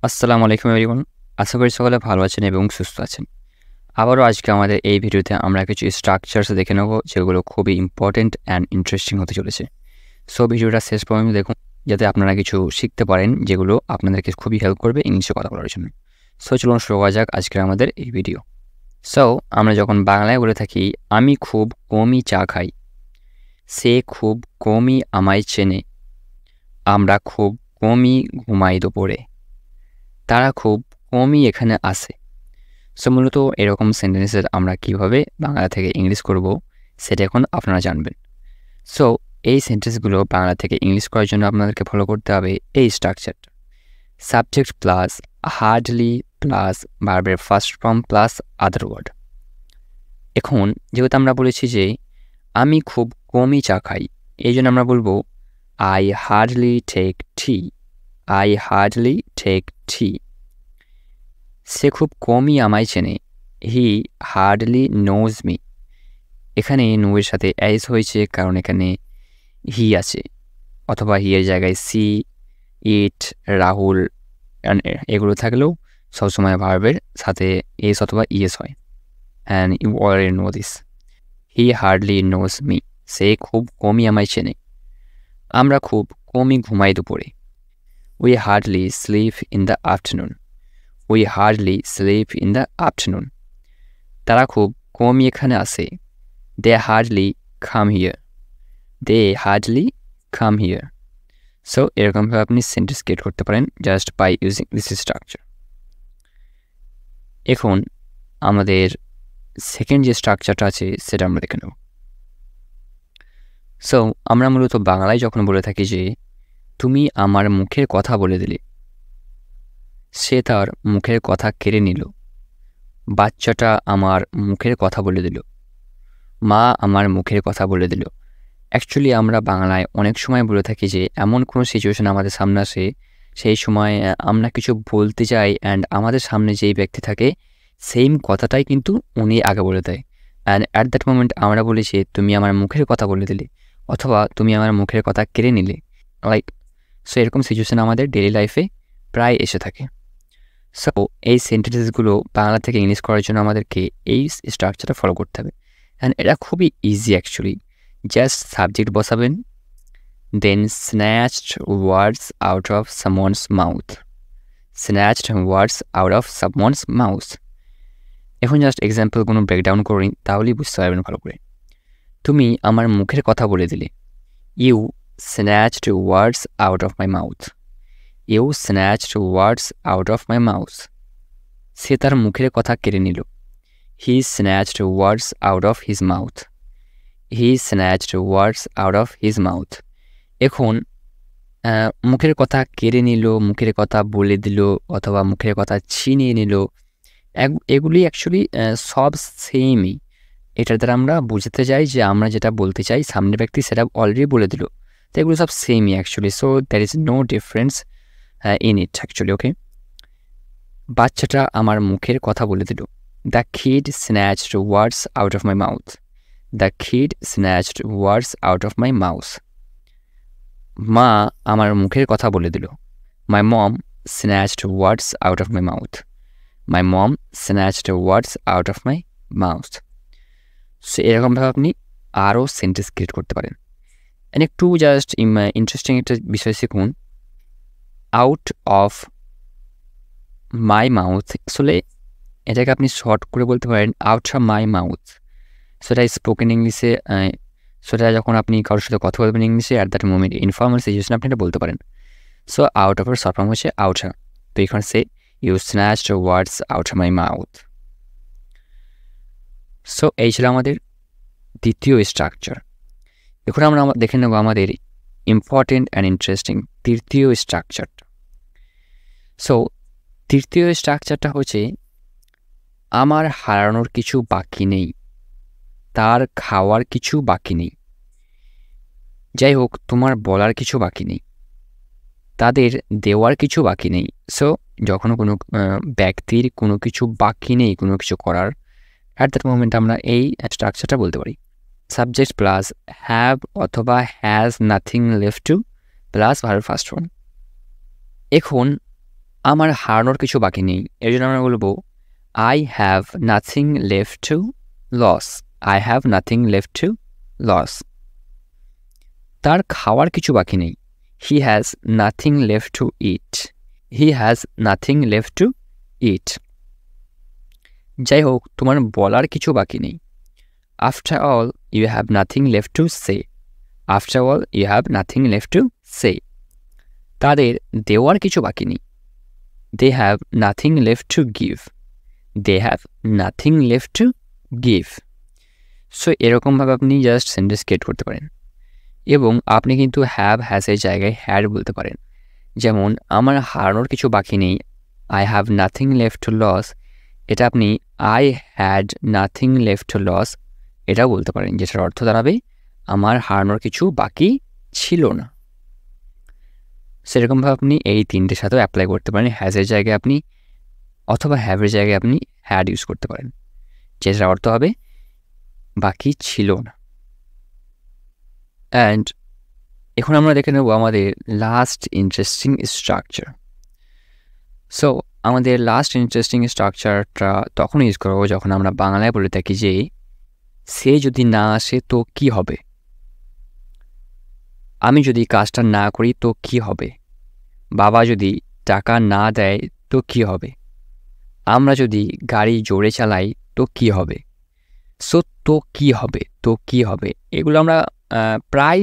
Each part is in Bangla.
আসসালামু আলাইকুম এভরিওয়ান। আশা করি সকলে ভালো আছেন এবং সুস্থ আছেন। আবারও আজকে আমাদের এই ভিডিওতে আমরা কিছু স্ট্রাকচারস দেখে নেব যেগুলো খুবই ইম্পর্টেন্ট অ্যান্ড ইন্টারেস্টিং হতে চলেছে। সো ভিডিওটা শেষ পর্যন্ত দেখুন যাতে আপনারা কিছু শিখতে পারেন যেগুলো আপনাদেরকে খুবই হেল্প করবে ইংলিশে কথা বলার জন্য। সো চলুন শুরু করা যাক আজকের আমাদের এই ভিডিও। সো আমরা যখন বাংলায় বলে থাকি আমি খুব কমই চা খাই, সে খুব কমই আমায় চেনে, আমরা খুব কমই ঘুমাই দুপুরে, তারা খুব কমই এখানে আসে। সো মূলত এরকম সেন্টেন্সের আমরা কিভাবে বাংলা থেকে ইংলিশ করব সেটা এখন আপনারা জানবেন। সো এই সেন্টেন্সগুলো বাংলা থেকে ইংলিশ করার জন্য আপনাদেরকে ফলো করতে হবে এই স্ট্রাকচারটা: সাবজেক্ট প্লাস হার্ডলি প্লাস ভার্বের first form plus other word. এখন যেহেতু আমরা বলেছি যে আমি খুব কমই চা খাই, এই জন্য আমরা বলবো I hardly take tea, I hardly take tea. সে খুব কমই আমায় চেনে, হি হার্ডলি নোজ মি। এখানে নো এর সাথে অ্যাস হয়েছে কারণ এখানে হি আছে, অথবা হি এর জায়গায় সি, ইট, রাহুল এগুলো থাকলেও সবসময় ভার্বের সাথে এস অথবা ইএস হয়। And you already know this. He hardly knows me, সে খুব কমই আমায় চেনে। আমরা খুব কমই ঘুমাই দুপুরে, we hardly sleep in the afternoon, we hardly sleep in the afternoon. তারা খুব কমই এখানে আসে, they hardly come here, they hardly come here. So এরকমভাবে আপনি সেন্টেন্স ক্রিয়েট করতে পারেন just by using this structure. এখন আমাদের সেকেন্ড যে স্ট্রাকচারটা আছে সেটা আমরা দেখে নেব। সো আমরা মূলত বাংলায় যখন বলে থাকি যে তুমি আমার মুখের কথা বলে দিলে, সে তার মুখের কথা কেড়ে নিল, বাচ্চাটা আমার মুখের কথা বলে দিল, মা আমার মুখের কথা বলে দিল। অ্যাকচুয়ালি আমরা বাংলায় অনেক সময় বলে থাকি যে এমন কোনো সিচুয়েশন আমাদের সামনে আসে, সেই সময় আমরা কিছু বলতে চাই অ্যান্ড আমাদের সামনে যেই ব্যক্তি থাকে সেম কথাটাই কিন্তু উনি আগে বলে দেয়, অ্যান্ড অ্যাট দ্যাট মোমেন্ট আমরা বলি যে তুমি আমার মুখের কথা বলে দিলে, অথবা তুমি আমার মুখের কথা কেড়ে নিলে, লাইক। সো এরকম সিচুয়েশন আমাদের ডেইলি লাইফে প্রায় এসে থাকে। সো এই সেন্টেন্সগুলো বাংলা থেকে ইংলিশ করার জন্য আমাদেরকে এই স্ট্রাকচারটা ফলো করতে হবে, অ্যান্ড এটা খুবই ইজি অ্যাকচুয়ালি। জাস্ট সাবজেক্ট বসাবেন, then snatched words out of someone's mouth, snatched words out of someone's mouth. এখন জাস্ট এক্সাম্পলগুলো ব্রেকডাউন করি তাহলেই বুঝতে পারবেন ভালো করে। তুমি আমার মুখের কথা বলে দিলে, you snatched words out of my mouth, you snatched words out of my mouth. সে তার মুখের কথা কেড়ে নিল, he snatched words out of his mouth, he snatched words out of his mouth. এখন মুখের কথা কেড়ে নিল, মুখের কথা বলে দিল, অথবা মুখের কথা ছিনিয়ে নিল, এগুলি অ্যাকচুয়ালি সব সেমই। এটার দ্বারা আমরা বুঝতে চাই যে আমরা যেটা বলতে চাই সামনের ব্যক্তি সেটা অলরেডি বলে দিল, তো এগুলো সব সেমই actually. So there is no difference in it actually. Okay, বাচ্চাটা আমার মুখের কথা বলে দিল, the kid snatched words out of my mouth, the kid snatched words out of my mouth. মা আমার মুখের কথা বলে দিল, my mom snatched words out of my mouth, my mom snatched words out of my mouth. So এরকমভাবে আপনি আরও সেন্টেন্স ক্রিয়েট করতে পারেন। একটু জাস্ট ইন্টারেস্টিং একটা বিষয় শিখুন, আউট অফ মাই মাউথ। আসলে এটাকে আপনি শর্ট করে বলতে পারেন আউট অফ মাই মাউথ। সেটা স্পোকেন ইংলিশে, সেটা যখন আপনি কারোর সাথে কথা বলবেন ইংলিশে at that moment informal situation আপনি এটা বলতে পারেন। সো আউট অফের শর্ট ফর্ম হচ্ছে আউটা। তো এখানে সে you snatched words out of my mouth. So এই ছিল আমাদের দ্বিতীয় স্ট্রাকচার। এখন আমরা দেখে নেব আমাদের ইম্পর্টেন্ট অ্যান্ড ইন্টারেস্টিং তৃতীয় স্ট্রাকচারটা। সো তৃতীয় স্ট্রাকচারটা হচ্ছে আমার হারানোর কিছু বাকি নেই, তার খাওয়ার কিছু বাকি নেই। যাই হোক, তোমার বলার কিছু বাকি নেই, তাদের দেওয়ার কিছু বাকি নেই। সো যখন কোনো ব্যক্তির কোনো কিছু বাকি নেই কোনো কিছু করার, অ্যাট দ্যাট মোমেন্ট আমরা এই স্ট্রাকচারটা বলতে পারি সাবজেক্ট প্লাস হ্যাভ অথবা has nothing left to plus verb first form. এখন আমার হারানোর কিছু বাকি নেই, এর জন্য আমরা বলবো I have nothing left to lose. I have nothing left to lose. তার খাওয়ার কিছু বাকি নেই, He has nothing left to eat. He has nothing left to eat. যাই হোক, তোমার বলার কিছু বাকি নেই, After all, you have nothing left to say. After all, you have nothing left to say. তাদের দেওয়ার কিছু বাকি নেই, They have nothing left to give. They have nothing left to give. So এরকমভাবে আপনি জাস্ট সেন্টেন্স ক্রিয়েট করতে পারেন এবং আপনি কিন্তু হ্যাভ হ্যাজের জায়গায় হ্যাড বলতে পারেন। যেমন আমার হারানোর কিছু বাকি নেই, I have nothing left to lose, এটা আপনি I had nothing left to lose এটাও বলতে পারেন, যেটার অর্থ দাঁড়াবে আমার হারানোর কিছু বাকি ছিল না। সেরকমভাবে আপনি এই তিনটের সাথেও অ্যাপ্লাই করতে পারেন। হ্যাজের জায়গায় আপনি অথবা হ্যাভের জায়গায় আপনি হ্যাড ইউজ করতে পারেন, যেটার অর্থ হবে বাকি ছিল না। অ্যান্ড এখন আমরা দেখে নেব আমাদের লাস্ট ইন্টারেস্টিং স্ট্রাকচার। সো আমাদের লাস্ট ইন্টারেস্টিং স্ট্রাকচারটা তখন ইউজ করবো যখন আমরা বাংলায় বলে থাকি যে সে যদি না আসে তো কি হবে, আমি যদি কাজটা না করি তো কি হবে, বাবা যদি টাকা না দেয় তো কি হবে, আমরা যদি গাড়ি জোরে চালাই তো কি হবে। সো তো কি হবে, তো কি হবে, এগুলো আমরা প্রায়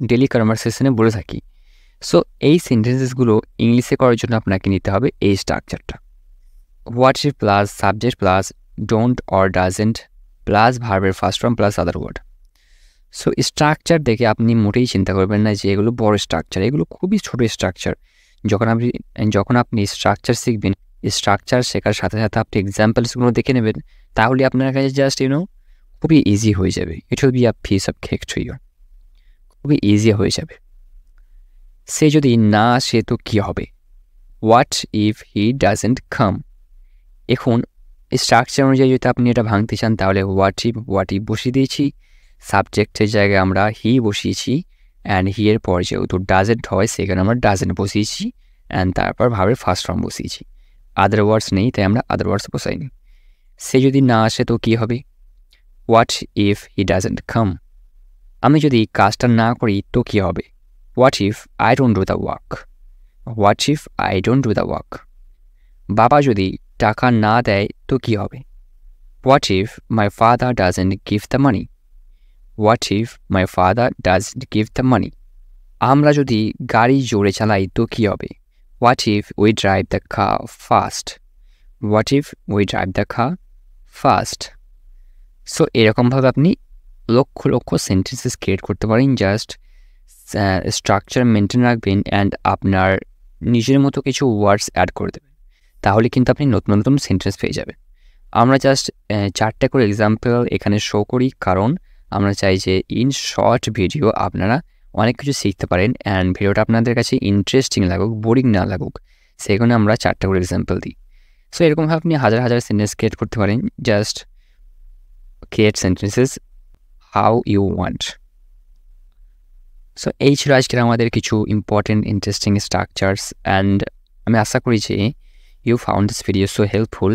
ডেলি কনভারসেশনে বলে থাকি। সো এই সেন্টেন্সেসগুলো ইংলিশে করার জন্য আপনাকে নিতে হবে এই স্ট্রাকচারটা, what if plus subject plus don't or doesn't plus ভার্বের first form plus other word. So structure দেখে আপনি মোটেই চিন্তা করবেন না যে এগুলো বড় স্ট্রাকচার, এগুলো খুবই ছোটো স্ট্রাকচার। যখন আপনি স্ট্রাকচার শিখবেন, স্ট্রাকচার শেখার সাথে সাথে আপনি এক্সাম্পলসগুলো দেখে নেবেন, তাহলে আপনার কাছে জাস্ট খুবই ইজি হয়ে যাবে। It will be a piece of cake to you, খুবই ইজি হয়ে যাবে। সে যদি না আসে তো কী হবে, what if he doesn't come. এখন স্ট্রাকচার অনুযায়ী যদি আপনি এটা ভাঙতে চান তাহলে হোয়াট ইফ বসিয়ে দিয়েছি, সাবজেক্টের জায়গায় আমরা হি বসিয়েছি, অ্যান্ড হি এর পর যেহেতু ডাজেন্ট হয় সেখানে আমরা ডাজেন্ট বসিয়েছি, অ্যান্ড তারপর ভাবের ফার্স্ট ফর্ম বসিয়েছি। আদার ওয়ার্ডস নেই তাই আমরা আদার ওয়ার্ডস বসাইনি। সে যদি না আসে তো কী হবে, what if he doesn't come. আমি যদি কাজটা না করি তো কী হবে, what if I don't do the work. What if I don't do the work. বাবা যদি টাকা না দেয় তো কী হবে, what if my father doesn't give the money. What if my father doesn't give the money. আমরা যদি গাড়ি জোরে চালাই তো কী হবে, what if we drive the car fast. What if we drive the car fast. So এরকমভাবে আপনি লক্ষ লক্ষ সেন্টেন্সেস ক্রিয়েট করতে পারেন, জাস্ট স্ট্রাকচার মেনটেন রাখবেন অ্যান্ড আপনার নিজের মতো কিছু ওয়ার্ডস অ্যাড করে দেবেন, তাহলে কিন্তু আপনি নতুন নতুন সেন্টেন্স পেয়ে যাবেন। আমরা জাস্ট 4টা করে এক্সাম্পল এখানে শো করি, কারণ আমরা চাই যে ইন শর্ট ভিডিও আপনারা অনেক কিছু শিখতে পারেন অ্যান্ড ভিডিওটা আপনাদের কাছে ইন্টারেস্টিং লাগুক, বোরিং না লাগুক, সেখানে আমরা 4টা করে এক্সাম্পল দিই। সো এরকমভাবে আপনি হাজার হাজার সেন্টেন্স ক্রিয়েট করতে পারেন, just create sentences how you want. So এই ছিল আজকের আমাদের কিছু ইম্পর্টেন্ট ইন্টারেস্টিং স্ট্রাকচার্স, অ্যান্ড আমি আশা করি যে you found this video so helpful.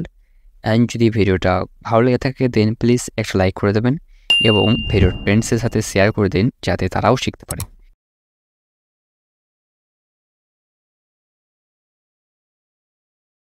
And যদি ভিডিওটা ভালো লেগে থাকে দেন প্লিজ একটা লাইক করে দেবেন এবং ভিডিওর ফ্রেন্ডসের সাথে শেয়ার করে দিন যাতে তারাও শিখতে পারে।